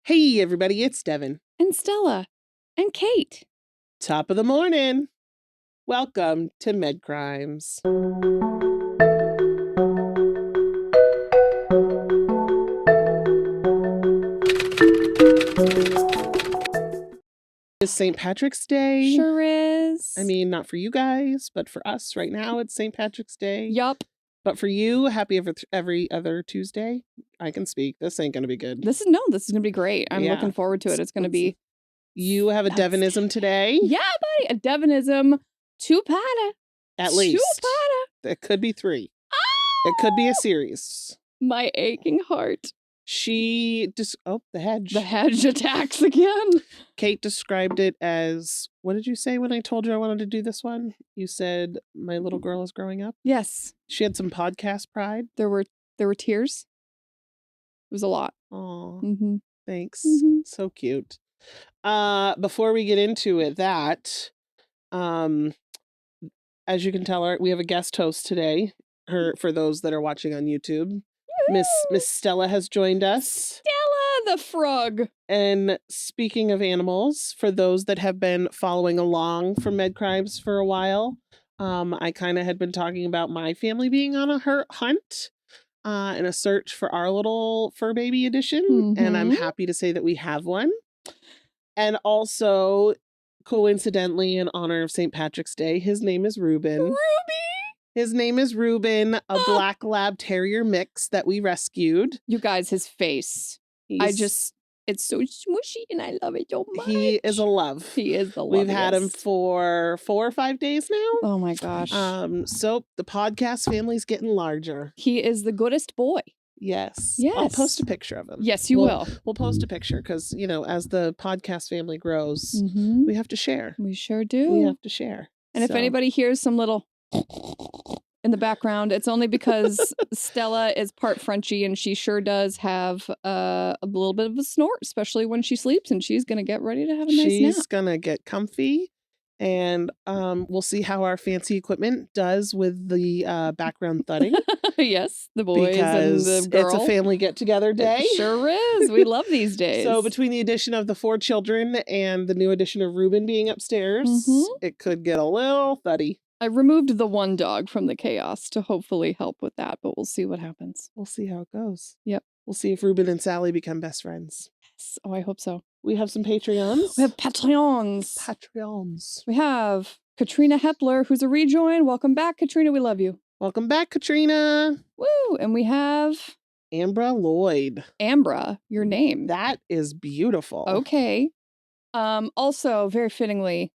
Hey, everybody, it's Devon. And Stella. And Kate. Top of the morning. Welcome to Med Crimes. It's St. Patrick's Day. Sure is. I mean, not for you guys, but for us right now, it's St. Patrick's Day. Yup. But for you, happy every other Tuesday. I can speak. This ain't going to be good. This is going to be great. I'm looking forward to it. It's going to be. You have a Devonism today? Yeah, buddy. A Devonism. Two-patta. At least. Two-patta. It could be 3. Oh! It could be a series. My aching heart. The hedge. The hedge attacks again. Kate described it as, what did you say when I told you I wanted to do this one? You said, my little girl is growing up? Yes. She had some podcast pride. There were tears. It was a lot. Oh, thanks. Mm-hmm. So cute. Before we get into it, as you can tell, we have a guest host today. For those that are watching on YouTube. Miss Stella has joined us. Stella the frog. And speaking of animals, for those that have been following along for Med Crimes for a while, I kind of had been talking about my family being on a hunt in a search for our little fur baby edition. And I'm happy to say that we have one. And also, coincidentally, in honor of St. Patrick's Day, his name is Reuben. His name is Reuben, a black lab terrier mix that we rescued. You guys, his face. It's so smushy and I love it so much. He is a love. He is the love. We've had him for 4 or 5 days now. Oh my gosh. So the podcast family's getting larger. He is the goodest boy. Yes. I'll post a picture of him. Yes, you will. We'll post a picture because, as the podcast family grows, we have to share. We sure do. We have to share. And if anybody hears some little in the background, it's only because Stella is part Frenchie and she sure does have a little bit of a snort, especially when she sleeps, and she's going to get ready to have a nice nap. She's going to get comfy, and we'll see how our fancy equipment does with the background thudding. Yes, the boys because and the girl. It's a family get-together day. It sure is. We love these days. So between the addition of the 4 children and the new addition of Reuben being upstairs, it could get a little thuddy. I removed the one dog from the chaos to hopefully help with that, but we'll see what happens. We'll see how it goes. Yep. We'll see if Reuben and Sally become best friends. Yes. Oh, I hope so. We have some Patreons. We have Patreons. We have Katrina Hepler, who's a rejoin. Welcome back, Katrina. We love you. Welcome back, Katrina. Woo! And we have Ambra Lloyd. Ambra, your name. That is beautiful. Okay. Also, very fittingly,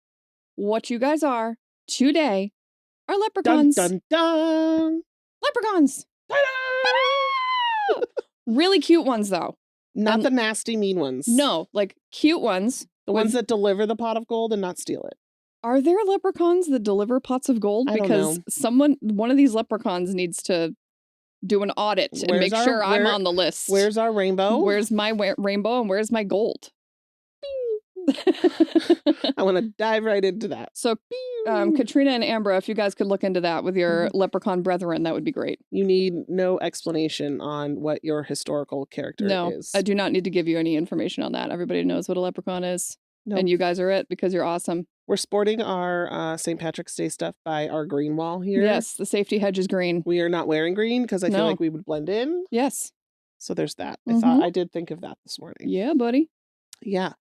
what you guys are today are leprechauns. Dun, dun, dun. Leprechauns. Ta-da! Really cute ones, though. Not the nasty, mean ones. No, like cute ones. The ones that deliver the pot of gold and not steal it. Are there leprechauns that deliver pots of gold? I don't know. One of these leprechauns needs to do an audit and make sure I'm on the list. Where's our rainbow? Where's my rainbow and where's my gold? I want to dive right into that. So, Katrina and Ambra, if you guys could look into that with your leprechaun brethren, that would be great. You need no explanation on what your historical character is. No, I do not need to give you any information on that. Everybody knows what a leprechaun is. Nope. And you guys are it because you're awesome. We're sporting our St. Patrick's Day stuff by our green wall here. Yes, the safety hedge is green. We are not wearing green because I feel like we would blend in. Yes. So there's that. I did think of that this morning. Yeah, buddy. Yeah.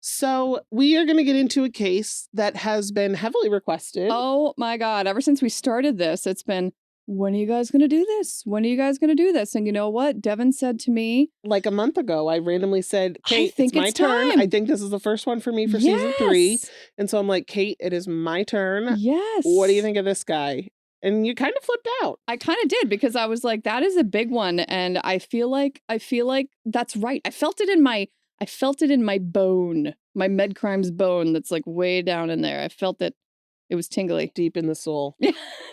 So we are going to get into a case that has been heavily requested. Oh my God. Ever since we started this, it's been, when are you guys going to do this? When are you guys going to do this? And you know what? Devon said to me. Like a month ago, I randomly said, Kate, it's my turn. Time. I think this is the first one for me for season 3. And so I'm like, Kate, it is my turn. Yes. What do you think of this guy? And you kind of flipped out. I kind of did because I was like, that is a big one. And I feel like that's right. I felt it in my bone, my Med Crimes bone that's like way down in there. I felt it. It was tingly. Deep in the soul.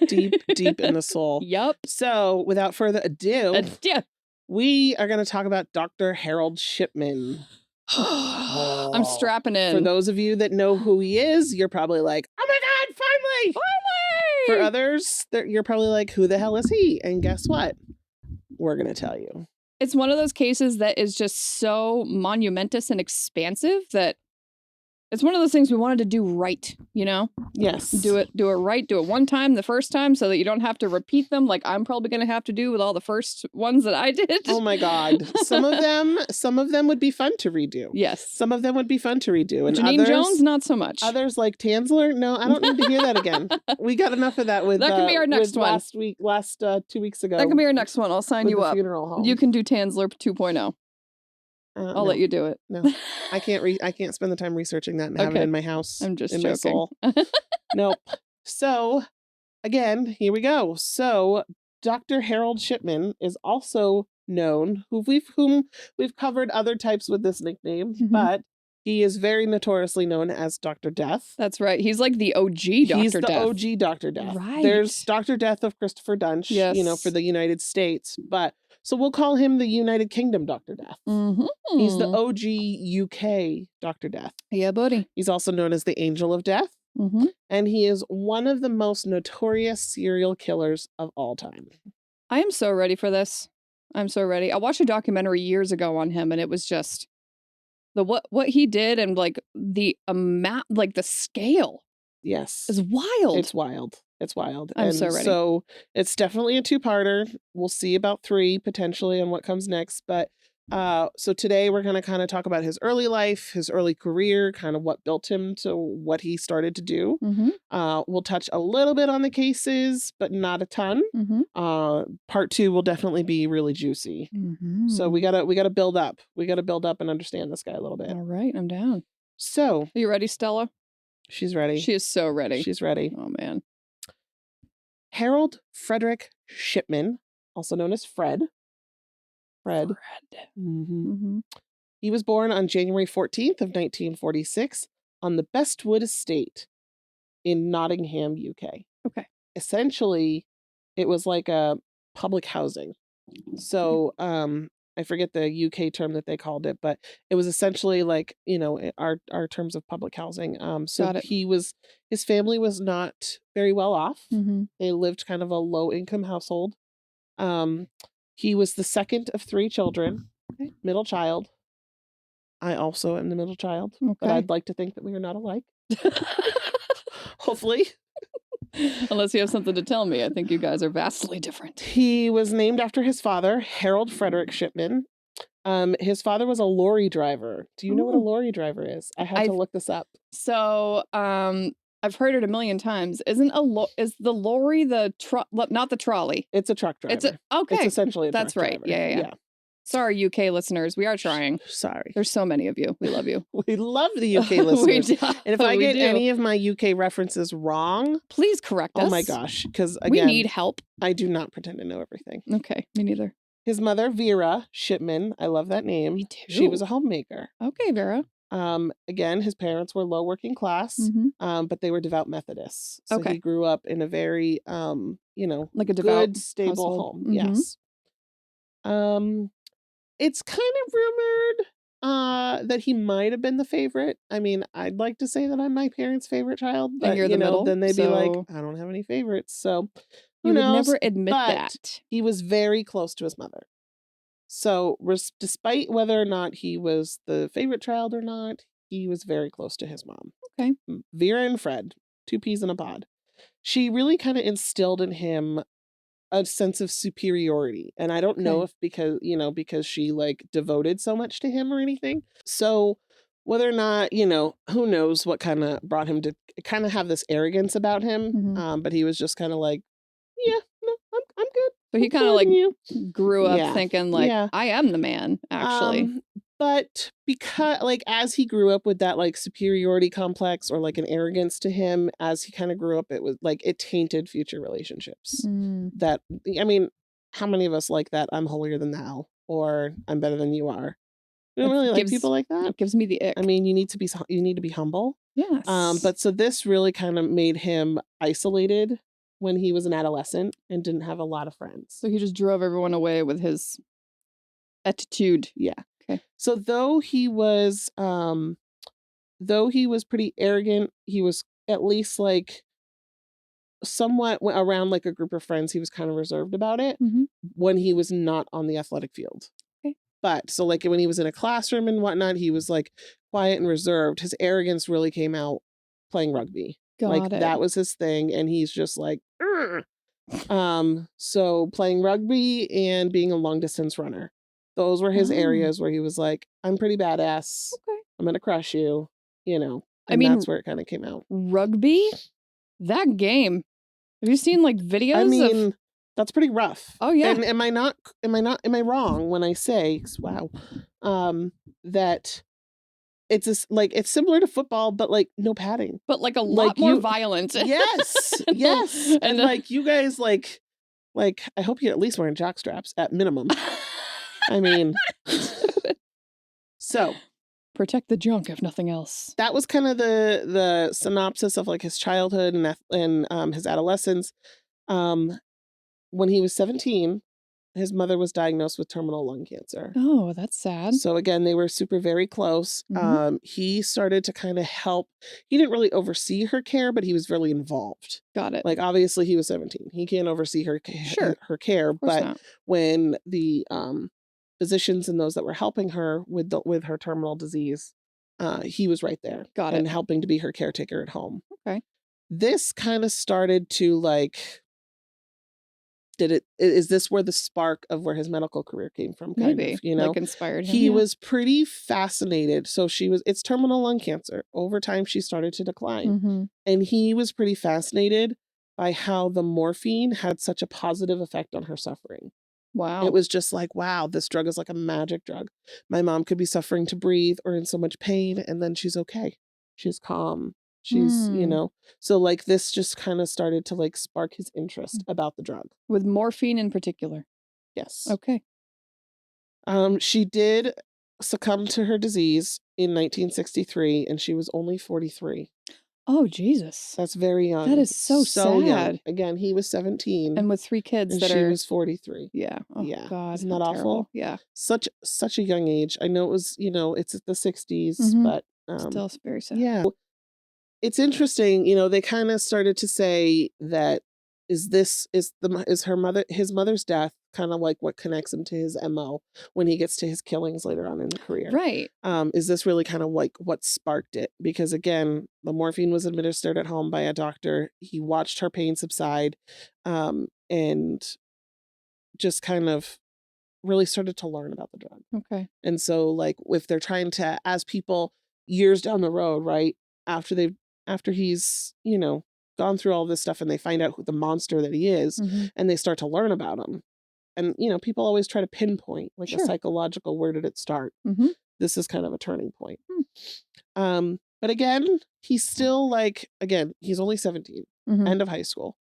deep in the soul. Yup. So without further ado, we are going to talk about Dr. Harold Shipman. I'm strapping in. For those of you that know who he is, you're probably like, oh my God, finally! For others, you're probably like, who the hell is he? And guess what? We're going to tell you. It's one of those cases that is just so monumentous and expansive that it's one of those things we wanted to do right, you know? Yes. Do it right, do it one time, the first time, so that you don't have to repeat them like I'm probably gonna have to do with all the first ones that I did. Oh my God. Some of them would be fun to redo. Yes. Some of them would be fun to redo. And Janine Jones, not so much. Others like Tansler, no, I don't need to hear that again. We got enough of that with That can be our next one. last 2 weeks ago. That can be our next one. I'll sign with you the up. funeral home. You can do Tansler 2.0. I'll let you do it. No, I can't spend the time researching that and have it in my house. I'm just in joking. my soul. Nope. So again, here we go. So Dr. Harold Shipman is also known, whom we've covered other types with this nickname, but he is very notoriously known as Dr. Death. That's right. He's like the OG Dr. Death. He's the OG Dr. Death. Right. There's Dr. Death of Christopher Dunch, for the United States, but so we'll call him the United Kingdom Dr. Death. He's the OG UK Dr. Death. Yeah, buddy. He's also known as the Angel of Death. And he is one of the most notorious serial killers of all time. I am so ready for this. I'm so ready. I watched a documentary years ago on him, and it was just what he did and like the amount, like the scale. Yes. Is wild. It's wild. It's wild. I'm so ready. So it's definitely a 2-parter. We'll see about 3 potentially and what comes next. But so today we're going to kind of talk about his early life, his early career, kind of what built him to what he started to do. We'll touch a little bit on the cases, but not a ton. Part 2 will definitely be really juicy. So we gotta build up. We gotta build up and understand this guy a little bit. All right, I'm down. So are you ready, Stella? She's ready. She is so ready. She's ready. Oh man. Harold Frederick Shipman, also known as Fred. Fred. He was born on January 14th of 1946 on the Bestwood Estate in Nottingham, UK. Okay. Essentially, it was like a public housing. So, I forget the UK term that they called it, but it was essentially like, our terms of public housing. So his family was not very well off. They lived kind of a low income household. He was the second of 3 children, middle child. I also am the middle child, but I'd like to think that we are not alike. Hopefully. Unless you have something to tell me. I think you guys are vastly different. He was named after his father, Harold Frederick Shipman. His father was a lorry driver. Do you know what a lorry driver is? I had to look this up. So, I've heard it a million times. Is the lorry not the trolley? It's a truck driver. It's essentially a truck driver. Yeah. Sorry, UK listeners. We are trying. Sorry. There's so many of you. We love you. We love the UK listeners. And if I get any of my UK references wrong, please correct us. Oh my gosh. Because again, we need help. I do not pretend to know everything. Okay. Me neither. His mother, Vera Shipman, I love that name. Me too. She was a homemaker. Okay, Vera. Again, his parents were low working class, but they were devout Methodists. So he grew up in a very, like a devout, good, stable home. Yes. It's kind of rumored that he might have been the favorite. I mean, I'd like to say that I'm my parents' favorite child, but and you're the middle, then they'd be like, I don't have any favorites. So you would never admit that. He was very close to his mother. So despite whether or not he was the favorite child or not, he was very close to his mom. Okay. Vera and Fred, 2 peas in a pod. She really kind of instilled in him a sense of superiority. And I don't know if because she like devoted so much to him or anything. So whether or not, who knows what kind of brought him to kind of have this arrogance about him. But he was just kind of like, yeah, no, I'm good. So he kind of like grew up thinking like, I am the man, actually. But because like as he grew up with that like superiority complex or like an arrogance to him, as he kind of grew up, it was like it tainted future relationships. That, I mean, how many of us like that? I'm holier than thou, or I'm better than you are. You don't really like people like that. It gives me the ick. I mean, you need to be humble. Yes. But so this really kind of made him isolated when he was an adolescent and didn't have a lot of friends. So he just drove everyone away with his attitude. Yeah. Okay. So though he was pretty arrogant, he was at least like somewhat around like a group of friends. He was kind of reserved about it when he was not on the athletic field. But so like when he was in a classroom and whatnot, he was like quiet and reserved. His arrogance really came out playing rugby. Like Got it. that was his thing, and he's just like, "Ugh." So playing rugby and being a long distance runner. Those were his Oh. areas where he was like, I'm pretty badass. Okay. I'm gonna crush you, I and mean, that's where it kind of came out. rugby? That game. Have you seen like videos I of mean, that's pretty rough. Oh yeah. And am I wrong when I say, wow, that it's similar to football, but like no padding. But like a lot Like more you violent. Yes. Yes. And like you guys like I hope you're at least wearing jock straps at minimum. I mean, so protect the junk if nothing else. that was kind of the synopsis of like his childhood and his adolescence. When he was 17, his mother was diagnosed with terminal lung cancer. Oh, that's sad. So again, they were very close. He started to kind of help. He didn't really oversee her care, but he was really involved. Got it. Like obviously he was 17. He can't oversee her care, but not. when the physicians and those that were helping her with her terminal disease, he was right there. Got and it. helping to be her caretaker at home. Okay. This kind of started to like is this where the spark of where his medical career came from? Maybe. Like inspired him. He yeah. was pretty fascinated. So it's terminal lung cancer. Over time, she started to decline. Mhm. And he was pretty fascinated by how the morphine had such a positive effect on her suffering. Wow. It was just like, wow, this drug is like a magic drug. My mom could be suffering to breathe or in so much pain, and then she's okay. She's calm. She's, so like this just kind of started to like spark his interest about the drug. With morphine in particular. Yes. Okay. She did succumb to her disease in 1963, and she was only 43. Oh, Jesus. That's very young. That is so young. sad. Again, he was 17. And with 3 kids and that she are was 43. Yeah. Oh Yeah. God. Isn't how that terrible. awful? Yeah. Such a young age. I know it was, it's the 60s, Mhm. but Still very sad. yeah. It's interesting, they kind of started to say that his mother's death kind of like what connects him to his MO when he gets to his killings later on in the career. Right. Is this really kind of like what sparked it? Because again, the morphine was administered at home by a doctor. He watched her pain subside, and just kind of really started to learn about the drug. Okay. And so like if they're trying to, as people years down the road, right, after he's, gone through all this stuff and they find out who the monster that he is, Mhm. and they start to learn about him. And, people always try to pinpoint like Sure. a psychological, where did it start? Mhm. This is kind of a turning point. Hmm. But again, he's still like, he's only 17, Mhm. end of high school.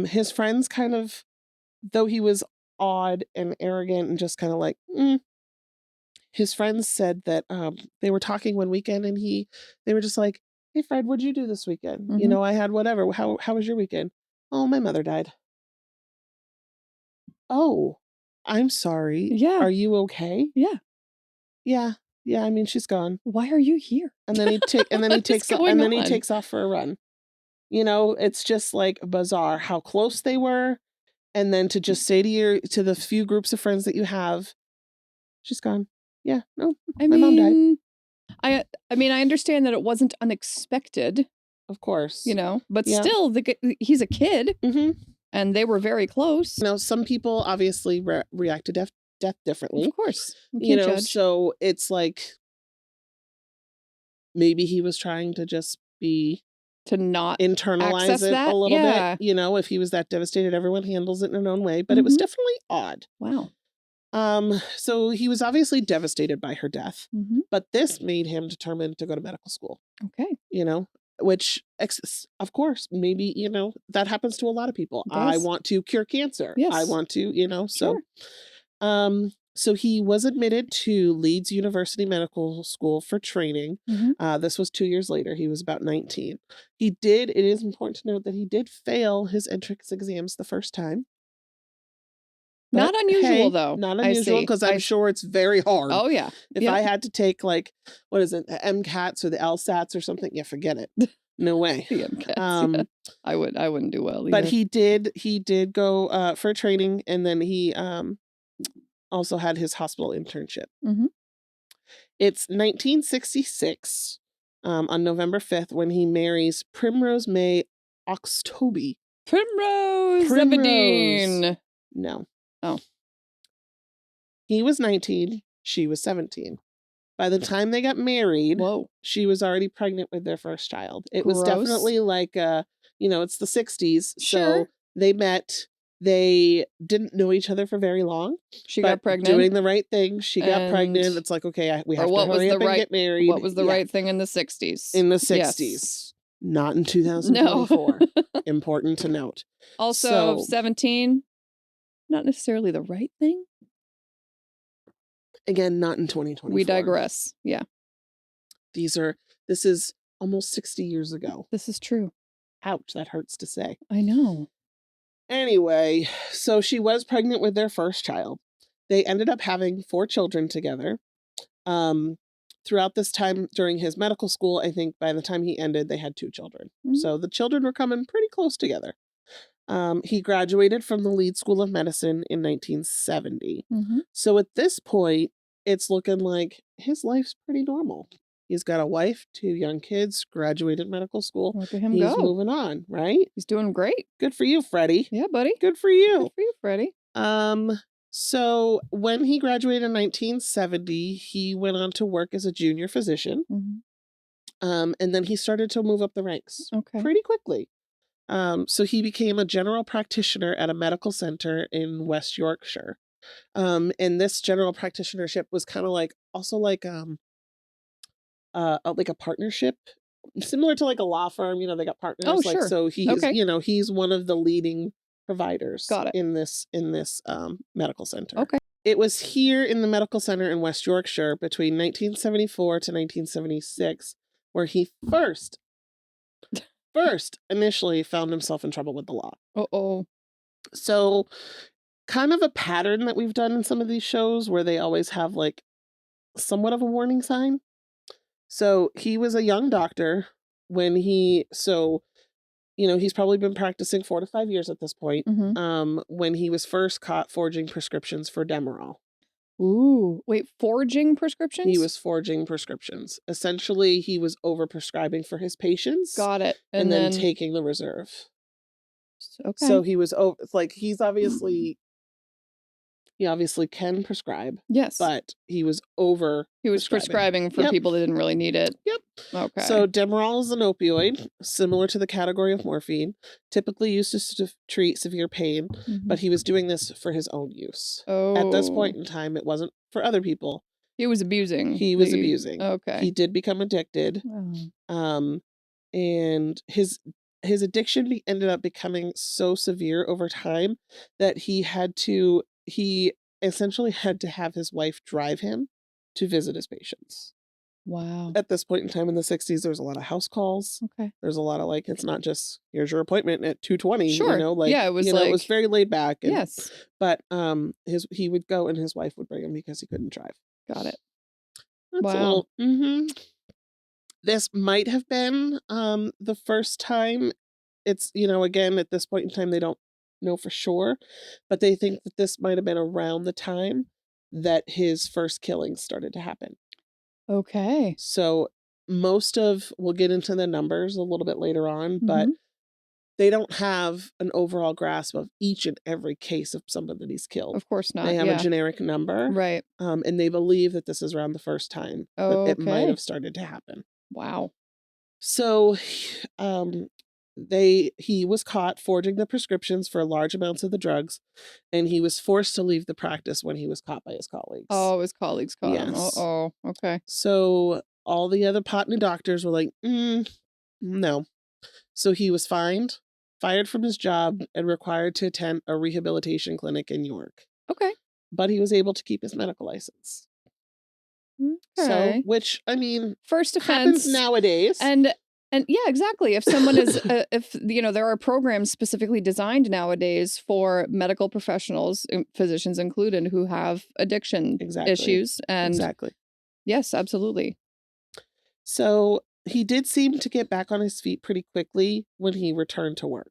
His friends kind of, though he was odd and arrogant and just kind of like, his friends said that they were talking one weekend and they were just like, hey Fred, what'd you do this weekend? Mhm. I had whatever. How was your weekend? Oh, my mother died. Oh, I'm sorry. Yeah. Are you okay? Yeah. Yeah. Yeah, I mean, she's gone. Why are you here? And then he takes off, going and then he on? takes off for a run. It's just like bizarre how close they were, and then to just say to the few groups of friends that you have, she's gone. Yeah, no, I my mom died. mean, I mean, I understand that it wasn't unexpected, Of course. but Yeah. still, he's a kid, Mm-hmm. and they were very close. Some people obviously react to death differently. Of course, we can't judge. So it's like maybe he was trying to just be To not internalize access it that? a little Yeah. bit. If he was that devastated, everyone handles it in their own way, but it was Mhm. definitely odd. Wow. So he was obviously devastated by her death, Mhm. but this made him determined to go to medical school. Okay. Which of course, maybe, that happens to a lot of people. It I does. want to cure cancer. Yes. I want to, Sure. so he was admitted to Leeds University Medical School for training. Mhm. This was 2 years later. He was about 19. It is important to note that he did fail his entrance exams the first time. Not But, unusual, hey, though. not I unusual see. because I'm sure it's very hard. Oh, yeah. If Yep. I had to take like, what is it, the MCATs or the LSATs or something, yeah, forget it. No way. The MCATs, yeah. Um, I wouldn't do well either. But he did go for training, and then he also had his hospital internship. Mm-hmm. It's 1966, on November 5th, when he marries Primrose May Oxtoby. Primrose Primrose. Zebedine. No. Oh. He was 19, she was 17. By the time they got married, Whoa. she was already pregnant with their first child. It was Gross. definitely like, it's the 60s, Sure. so they met. They didn't know each other for very long. She but got pregnant. doing the right thing, she got pregnant. And- It's like, okay, we or have to what was hurry the up and right- get married. What was the Yeah. right thing in the 60s? In the 60s. Yes. Not in 2024. No. Important to note. Also, So- 17, not necessarily the right thing. Again, not in 2024. We digress. Yeah. This is almost 60 years ago. This is true. Ouch, that hurts to say. I know. Anyway, so she was pregnant with their first child. They ended up having 4 children together. Throughout this time during his medical school, I think by the time he ended, they had 2 children. Mhm. So the children were coming pretty close together. He graduated from the Leeds School of Medicine in 1970. Mm-hmm. So at this point, it's looking like his life's pretty normal. He's got a wife, 2 young kids, graduated medical school. Look at him He's go. moving on, right? He's doing great. Good for you, Freddie. Yeah, buddy. Good for you. Good for you, Freddie. So when he graduated in 1970, he went on to work as a junior physician. Mm-hmm. And then he started to move up the ranks Okay. pretty quickly. So he became a general practitioner at a medical center in West Yorkshire. And this general practitionership was kind of like like a partnership, similar to like a law firm. They got partners. Oh, like, sure. So he's Okay. He's one of the leading providers Got it. in this medical center. Okay. It was here in the medical center in West Yorkshire between 1974 to 1976 where he first initially found himself in trouble with the law. Uh-oh. So kind of a pattern that we've done in some of these shows where they always have like somewhat of a warning sign. So he was a young doctor when he's probably been practicing 4 to 5 years at this point. Mm-hmm. When he was first caught forging prescriptions for Demerol. Ooh. Wait, forging prescriptions? He was forging prescriptions. Essentially, he was overprescribing for his patients. Got it. And then taking the reserve. Okay. So he was he obviously can prescribe. Yes. But he was prescribing for people that didn't really need it. Yep. Okay. So Demerol is an opioid, similar to the category of morphine, typically used to treat severe pain, Mm-hmm. but he was doing this for his own use. Oh. At this point in time, it wasn't for other people. He was abusing. He was abusing. Okay. He did become addicted. Oh. And his addiction ended up becoming so severe over time that he essentially had to have his wife drive him to visit his patients. Wow. At this point in time in the 60s, there's a lot of house calls. Okay. There's a lot of it's not just here's your appointment at 2:20. Sure. Yeah, it was it was very laid back. And, yes. But he would go and his wife would bring him because he couldn't drive. Got it. That's wow. This might have been the first time. It's again at this point in time they don't know for sure, but they think that this might have been around the time that his first killings started to happen. Okay. So we'll get into the numbers a little bit later on, but they don't have an overall grasp of each and every case of somebody that he's killed. Of course not. They have a generic number. Right. And they believe that this is around the first time that it might have started to happen. Wow. So he was caught forging the prescriptions for large amounts of the drugs, and he was forced to leave the practice when he was caught by his colleagues. Oh, his colleagues caught him. Yes. Uh-oh. Okay. So all the other Potney doctors were like, no. So he was fined, fired from his job, and required to attend a rehabilitation clinic in York. Okay. But he was able to keep his medical license. Okay. So, which, I mean, first offense happens nowadays. And yeah, exactly. If someone is, there are programs specifically designed nowadays for medical professionals, physicians included, who have addiction issues. And exactly. Yes, absolutely. So he did seem to get back on his feet pretty quickly when he returned to work.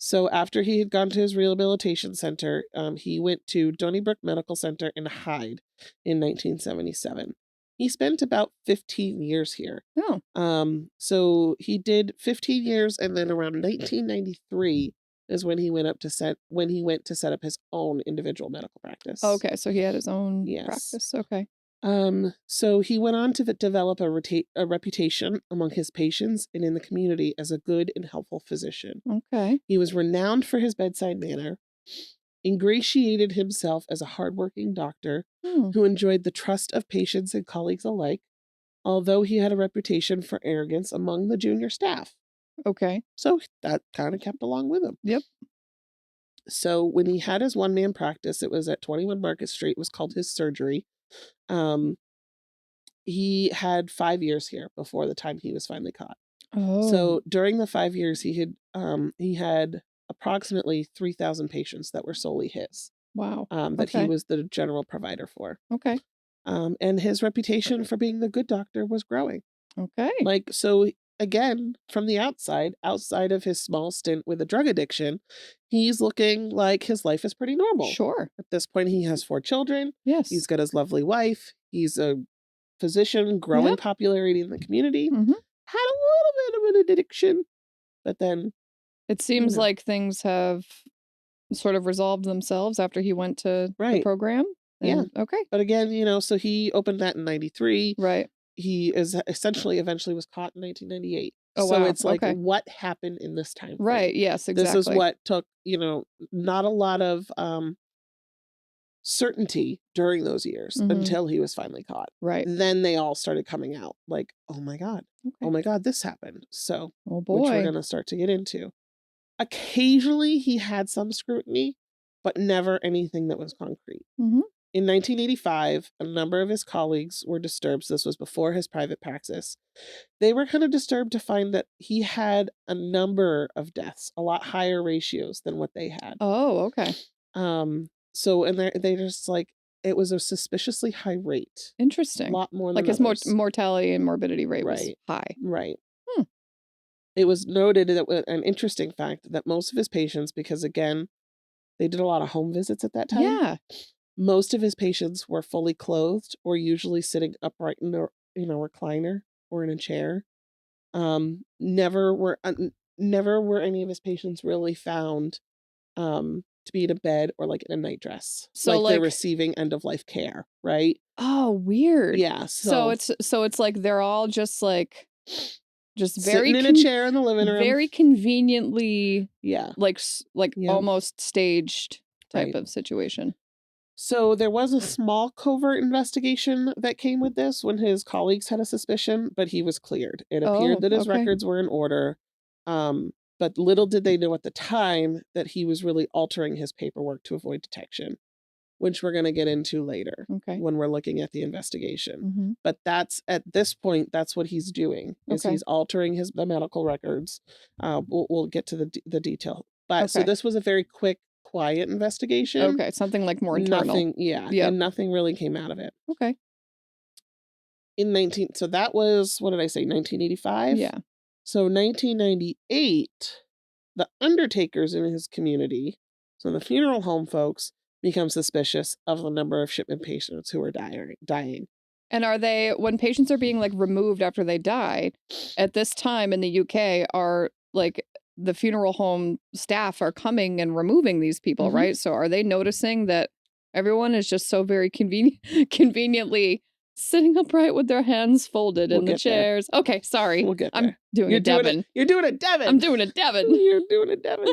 So after he had gone to his rehabilitation center, he went to Donnybrook Medical Center in Hyde in 1977. He spent about 15 years here. Oh, So he did 15 years, and then around 1993 is when he went to set up his own individual medical practice. okay. So he had his own Yes. practice. Okay. So he went on to develop a reputation among his patients and in the community as a good and helpful physician. Okay. He was renowned for his bedside manner, ingratiated himself as a hardworking doctor Hmm. who enjoyed the trust of patients and colleagues alike, although he had a reputation for arrogance among the junior staff. Okay. So that kind of kept along with him. Yep. So when he had his one-man practice, it was at 21 Market Street, it was called his surgery. Um, he had 5 years here before the time he was finally caught. Oh, So during the 5 years, he had approximately 3,000 patients that were solely his, wow. that he Okay. was the general provider for. Okay. And his reputation for being the good doctor was growing. Okay. Like, so again, from the outside of his small stint with a drug addiction, he's looking like his life is pretty normal. Sure. At this point, he has 4 children. Yes. He's got his lovely wife. He's a physician, growing Yep. popularity in the community. Mm-hmm. Had a little bit of an addiction, but then, It seems know. like things have sort of resolved themselves after he went to the Right. program. Yeah. And okay. But again, so he opened that in 93. Right. He is eventually was caught in 1998. Oh, So wow. it's like, Okay. what happened in this time frame? Right. Yes, This is exactly. what took, not a lot of certainty during those years Mhm. until he was finally caught. Right. Then they all started coming out like, oh my God, Okay. oh my God, this happened. So, Oh which we're boy. going to start to get into. Occasionally he had some scrutiny, but never anything that was concrete. Mhm. In 1985, a number of his colleagues were disturbed. This was before his private practice. They were kind of disturbed to find that he had a number of deaths, a lot higher ratios than what they had. Oh, okay. So and they just like it was a suspiciously high rate, a Interesting. lot more Like than his others. mortality and morbidity rate was Right, high. right. Hmm. It was noted that an interesting fact that most of his patients, because again, they did a lot of home visits at that time. Yeah. Most of his patients were fully clothed or usually sitting upright in a recliner or in a chair. Never were any of his patients really found to be in a bed or like in a nightdress. So Like they're like receiving end of life care, right? oh, weird. Yeah, So so it's like they're all just like just sitting in a chair in the living room. very conveniently Yeah, like yeah, almost staged type right. of situation. So there was a small covert investigation that came with this when his colleagues had a suspicion, but he was cleared. It appeared Oh, that his okay. records were in order. But little did they know at the time that he was really altering his paperwork to avoid detection, which we're going to get into later Okay. when we're looking at the investigation. Mhm. But that's at this point, that's what he's doing is Okay. he's altering the medical records. We'll get to the detail. But so Okay. this was a very quick, quiet investigation. Okay, something like more internal. Nothing, yeah, Yep. and nothing really came out of it. Okay. So that was, what did I say, 1985? Yeah. So 1998, the undertakers in his community, so the funeral home folks, become suspicious of the number of Shipman patients who are dying. And are they when patients are being like removed after they die, at this time in the UK are like the funeral home staff are coming and removing these people, Mhm. right? So are they noticing that everyone is just so very conveniently sitting upright with their hands folded We'll in the get there. chairs? Okay, sorry. We'll get I'm there. doing a Devon. You're doing a Devon. I'm doing a Devon. You're doing a Devon.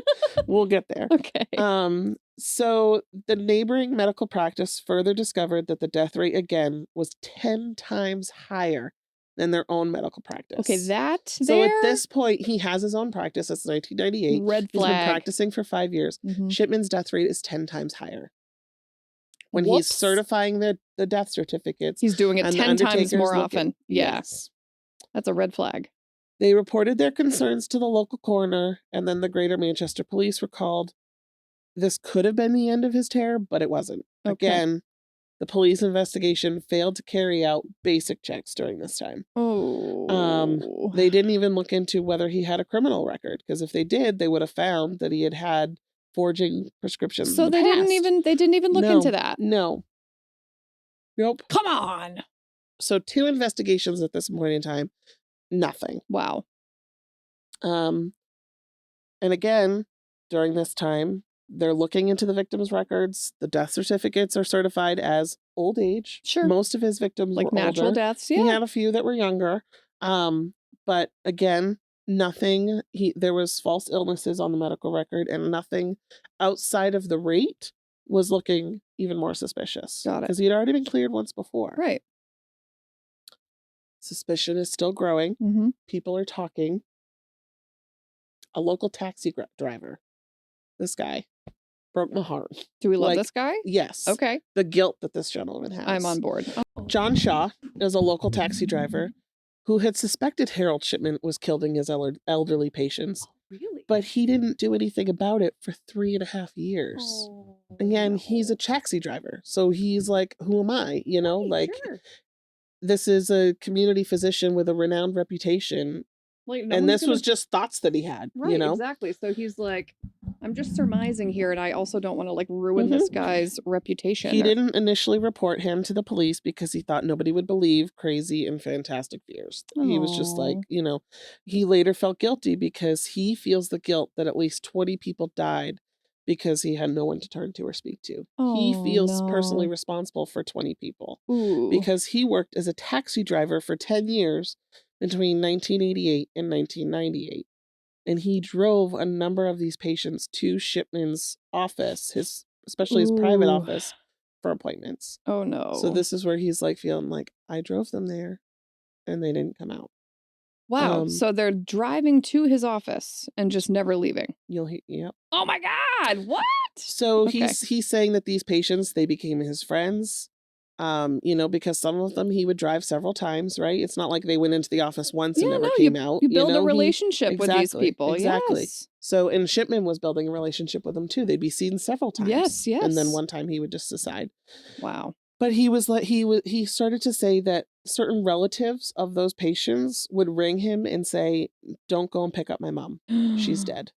We'll get there. Okay. So the neighboring medical practice further discovered that the death rate again was 10 times higher than their own medical practice. Okay, that So there at this point, he has his own practice. That's 1998. red He's been flag. practicing for 5 years. Mhm. Shipman's death rate is 10 times higher. When he's Whoops. certifying the death certificates, He's doing it and the 10 times undertakers more look at- often. Yeah. Yes. That's a red flag. They reported their concerns to the local coroner, and then the Greater Manchester Police were called. This could have been the end of his terror, but it wasn't. Okay. Again, The police investigation failed to carry out basic checks during this time. Oh. They didn't even look into whether he had a criminal record, because if they did, they would have found that he had forging prescriptions in So the they past. didn't even look into that. No. Nope. Come on. So 2 investigations at this point in time, nothing. Wow. And again, during this time, they're looking into the victims' records. The death certificates are certified as old age. Sure. Most of his victims Like were natural older. deaths, He yeah. had a few that were younger. But again, nothing. There was false illnesses on the medical record, and nothing outside of the rate was looking even more suspicious. Got it. Because he had already been cleared once before. Right. Suspicion is still growing. Mm-hmm. People are talking. A local taxi driver, this guy, broke my heart. Do we love Like, this guy? Yes. Okay. The guilt that this gentleman has. I'm on board. Oh. John Shaw is a local taxi driver who had suspected Harold Shipman was killing his elderly patients. Oh, really? But he didn't do anything about it for 3.5 years. Oh, Again, no. he's a taxi driver. So he's like, who am I? You know, Right, like, sure. this is a community physician with a renowned reputation. Like, no And one's this was just thoughts that he had, right, you know? exactly. So he's like, I'm just surmising here, and I also don't want to like ruin this guy's reputation. He didn't initially report him to the police because he thought nobody would believe crazy and fantastic fears. He was just like, Aw. you know, he later felt guilty because he feels the guilt that at least 20 people died because he had no one to turn to or speak to. He Oh, feels personally no. responsible for 20 people Ooh. because he worked as a taxi driver for 10 years between 1988 and 1998. And he drove a number of these patients to Shipman's office, especially his private Ooh. office, for appointments. Oh no. So this is where he's like feeling like, I drove them there and they didn't come out. Wow. So they're driving to his office and just never leaving. Yep. Oh my God. What? So Okay. he's saying that these patients, they became his friends. You know, because some of them he would drive several times, right? It's not like they went into the office once and never came out. You build know, a relationship with these people. Exactly. Yes. So, and Shipman was building a relationship with them too. They'd be seen several times. Yes, yes. And then one time he would just decide. Wow. But he was like, he started to say that certain relatives of those patients would ring him and say, "Don't go and pick up my mom. She's dead."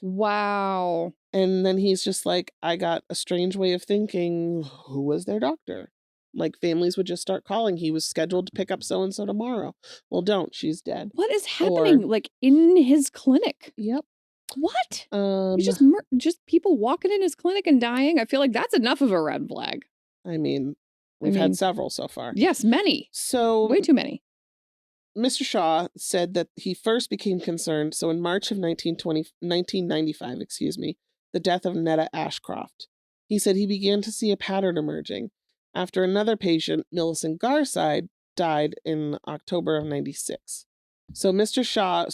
Wow. And then he's just like, I got a strange way of thinking. Who was their doctor? Like, families would just start calling. He was scheduled to pick up so-and-so tomorrow. Well, don't. She's dead. What is happening? Like in his clinic? Yep. What? Just people walking in his clinic and dying? I feel like that's enough of a red flag. I mean, we've had several so far. Yes, many. So way too many. Mr. Shaw said that he first became concerned. So in March of 1995, the death of Netta Ashcroft, he said he began to see a pattern emerging after another patient, Millicent Garside, died in October of 96. So Mr. Shaw,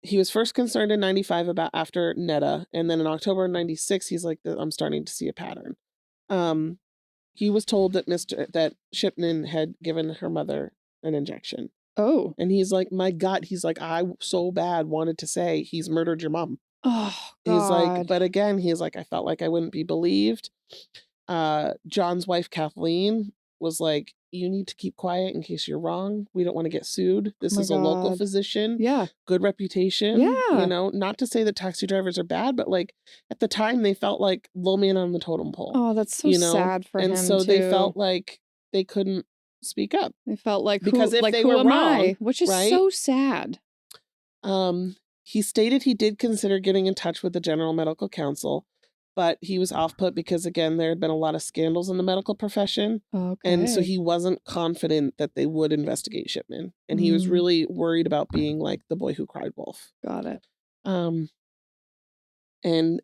he was first concerned in 95 about after Netta, and then in October of 96, he's like, I'm starting to see a pattern. He was told that Shipman had given her mother an injection. Oh. And he's like, my God, he's like, I so bad wanted to say he's murdered your mom. Oh, God. He's like, but again, he's like, I felt like I wouldn't be believed. John's wife, Kathleen, was like, you need to keep quiet in case you're wrong. We don't want to get sued. This is a local physician. Yeah. Good reputation. Yeah. You know, not to say that taxi drivers are bad, but like at the time they felt like low man on the totem pole. Oh, that's so sad for him. And so they felt like they couldn't speak up. They felt like, because if they were who am wrong, I? Which is so sad. He stated he did consider getting in touch with the General Medical Council, but he was off-put because, again, there had been a lot of scandals in the medical profession. Okay. And so he wasn't confident that they would investigate Shipman. And he was really worried about being like the boy who cried wolf. Got it. And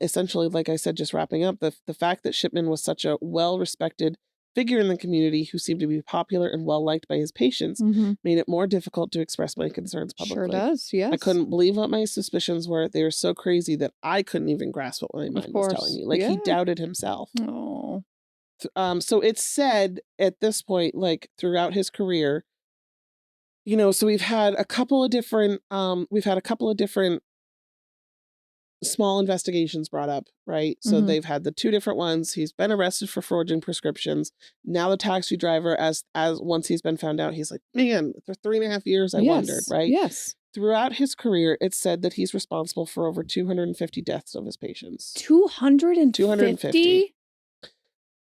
essentially, like I said, just wrapping up, the fact that Shipman was such a well-respected figure in the community who seemed to be popular and well-liked by his patients made it more difficult to express my concerns publicly. Sure does, yes. I couldn't believe what my suspicions were. They were so crazy that I couldn't even grasp what my mind was telling me. Like, he doubted himself. Oh. So it's said at this point, like throughout his career, you know, so we've had a couple of different small investigations brought up, right? So Mhm. they've had the 2 different ones. He's been arrested for forging prescriptions. Now the taxi driver, as once he's been found out, he's like, man, for 3.5 years, I wondered, Yes. right? Yes. Throughout his career, it's said that he's responsible for over 250 deaths of his patients. 250? 250.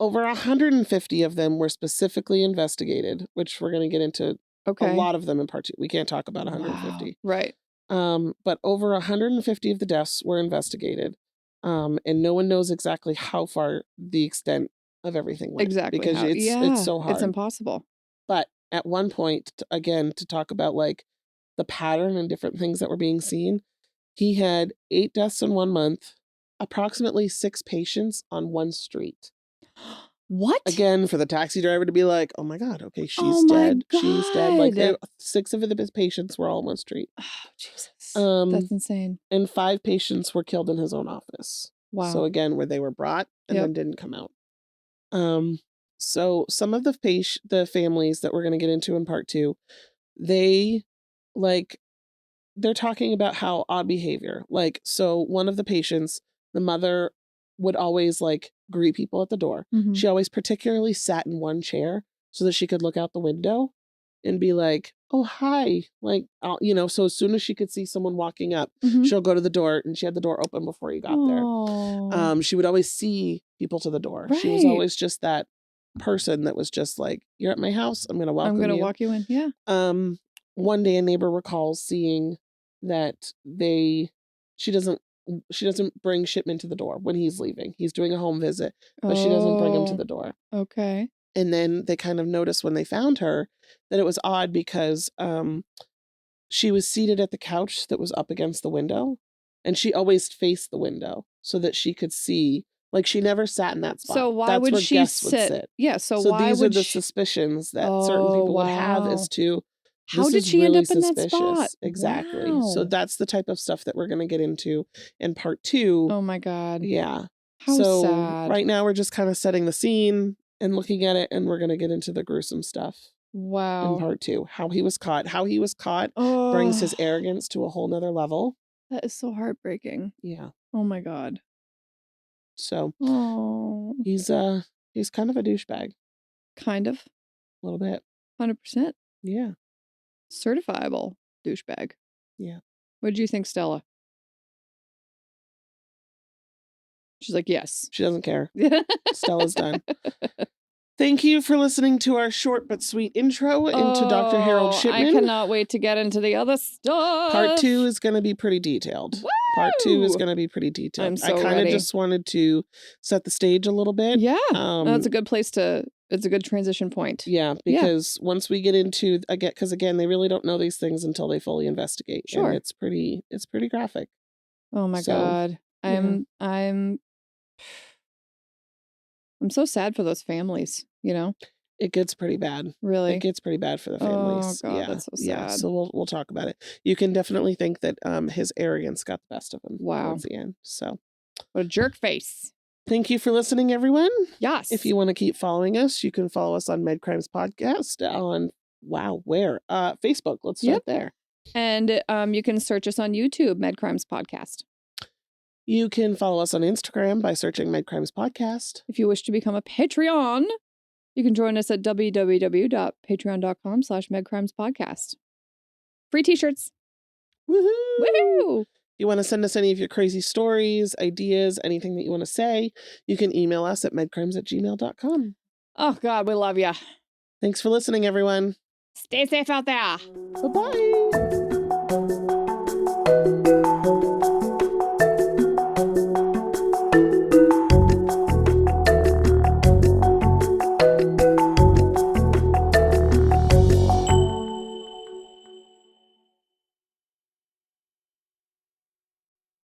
Over 150 of them were specifically investigated, which we're going to get into a Okay. lot of them in part 2. We can't talk about Wow. 150. Right. But over 150 of the deaths were investigated. And no one knows exactly how far the extent of everything went. Exactly Because how. it's Yeah. so hard. It's impossible. But at one point, again, to talk about like the pattern and different things that were being seen, he had 8 deaths in 1 month, approximately 6 patients on 1 street. What? Again, for the taxi driver to be like, oh my God, okay, she's Oh my dead. She's dead. Like God. 6 of his patients were all on 1 street. Oh, Jesus. That's insane. And 5 patients were killed in his own office. So Wow. again, where they were brought and Yep. then didn't come out. So some of the families that we're going to get into in part 2, they like they're talking about how odd behavior. Like, so one of the patients, the mother would always like greet people at the door. Mhm. She always particularly sat in one chair so that she could look out the window and be like, oh, hi. Like, so as soon as she could see someone walking up, Mhm. she'll go to the door, and she had the door open before you got there. Oh. She would always see people to the door. She was Right. always just that person that was just like, you're at my house. I'm going to welcome I'm gonna you. walk you in. Yeah. One day a neighbor recalls seeing that she doesn't bring Shipman to the door when he's leaving. He's doing a home visit, but she doesn't bring him to Oh. the door. Okay. And then they kind of noticed when they found her that it was odd because she was seated at the couch that was up against the window, and she always faced the window so that she could see. Like, she never sat in that spot. So why That's would where she guests would sit? sit. Yeah. So So why these are would the she? suspicions that certain Oh, people would have as wow. to, How this did is she end really up in that spot? suspicious. Exactly. So Wow. that's the type of stuff that we're going to get into in part 2. Oh my God. Yeah. How So sad. right now we're just kind of setting the scene and looking at it, and we're going to get into the gruesome stuff in Wow. part 2. How he was caught Oh, brings his arrogance to a whole nother level. that is so heartbreaking. Yeah. Oh my God. So Oh, he's kind of a douchebag. kind of. A little bit. 100%. Yeah. Certifiable douchebag. Yeah. What did you think, Stella? She's like, yes. She doesn't care. Stella's done. Thank you for listening to our short but sweet intro into Dr. Harold I Shipman. cannot wait to get into the other stuff. Part 2 is going to be pretty detailed. Woo! Part 2 is going to be pretty detailed. I'm so I kind of ready. just wanted to set the stage a little bit. Yeah. That's a good place to, it's a good transition point. Yeah, because once we get into, because again, they really don't know these things until they fully investigate. Sure. And it's pretty graphic. Oh my So, God. yeah. I'm so sad for those families, you know? It gets pretty bad. Really? It gets pretty bad for the Oh families. God, Yeah. that's so Yeah. sad. So we'll talk about it. You can definitely think that his arrogance got the best of him Wow. towards the end. So What a jerk face. thank you for listening, everyone. Yes. If you want to keep following us, you can follow us on Med Crimes Podcast on Facebook. Let's start there. And you can search us on YouTube, Med Crimes Podcast. You can follow us on Instagram by searching Med Crimes Podcast. If you wish to become a Patreon, you can join us at www.patreon.com/medcrimespodcast. Free t-shirts. Woohoo! Woohoo! You want to send us any of your crazy stories, ideas, anything that you want to say, you can email us at medcrimes@gmail.com. Oh God, we love you. Thanks for listening, everyone. Stay safe out there. Bye-bye.